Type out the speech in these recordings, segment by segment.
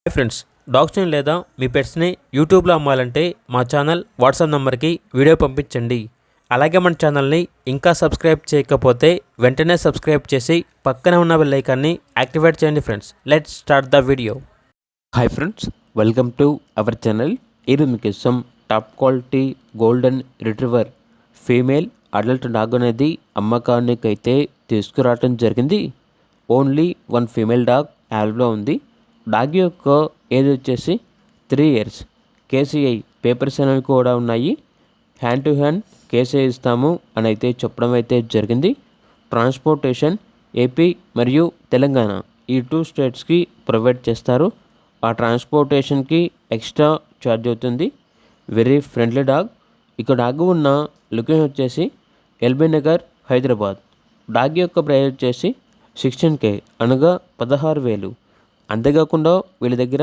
Hi friends, డాగ్స్ని లేదా మీ పెట్స్ని యూట్యూబ్లో అమ్మాలంటే మా ఛానల్ వాట్సాప్ నెంబర్కి వీడియో పంపించండి. అలాగే మన ఛానల్ని ఇంకా సబ్స్క్రైబ్ చేయకపోతే వెంటనే సబ్స్క్రైబ్ చేసి పక్కనే ఉన్న బెల్ ఐకాన్ని యాక్టివేట్ చేయండి. Friends, let's start the video. Hi friends, welcome to our channel. ఈరోజు మీకోసం top quality golden retriever female adult dog అనేది అమ్మకానికి అయితే తీసుకురావడం జరిగింది. ఓన్లీ వన్ ఫీమేల్ డాగ్ యాల్బ్లో ఉంది. డాగ్ యొక్క ఏజ్ వచ్చేసి 3 years. కేసీఐ పేపర్స్ అనేవి కూడా ఉన్నాయి. హ్యాండ్ టు హ్యాండ్ కేసీఐ ఇస్తాము అని అయితే చెప్పడం అయితే జరిగింది. ట్రాన్స్పోర్టేషన్ ఏపీ మరియు తెలంగాణ ఈ 2 స్టేట్స్కి ప్రొవైడ్ చేస్తారు. ఆ ట్రాన్స్పోర్టేషన్కి ఎక్స్ట్రా ఛార్జ్ అవుతుంది. Very friendly dog. ఇక డాగ్ ఉన్న లొకేషన్ వచ్చేసి ఎల్బీ నగర్, హైదరాబాద్. డాగ్ యొక్క ప్రైస్ వచ్చేసి 16K అనగా 16,000. అంతేకాకుండా వీళ్ళ దగ్గర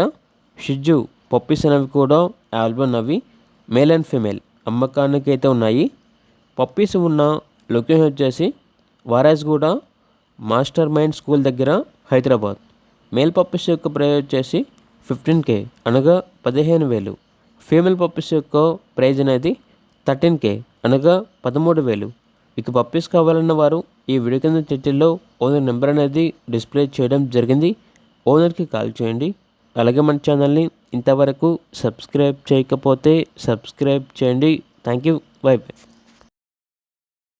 షిజ్జు పప్పీస్ అనేవి కూడా అవైలబుల్ ఉన్నవి. మేల్ అండ్ ఫీమేల్ అమ్మకానికి అయితే ఉన్నాయి. పప్పీస్ ఉన్న లొకేషన్ వచ్చేసి వారాజ్గూడ మాస్టర్ మైండ్ స్కూల్ దగ్గర, హైదరాబాద్. మేల్ పప్పీస్ యొక్క ప్రైస్ వచ్చేసి 15K అనగా 15,000. ఫీమేల్ పప్పీస్ యొక్క ప్రైజ్ అనేది 13K అనగా 13,000. ఇక పప్పీస్ కావాలన్న వారు ఈ వీడియో కింద టైటిల్లో ఓనర్ నెంబర్ అనేది డిస్ప్లే చేయడం జరిగింది. ఓనర్కి కాల్ చేయండి. అలాగే మన ఛానల్ని ఇంతవరకు సబ్స్క్రైబ్ చేయకపోతే సబ్స్క్రైబ్ చేయండి. Thank you. By by.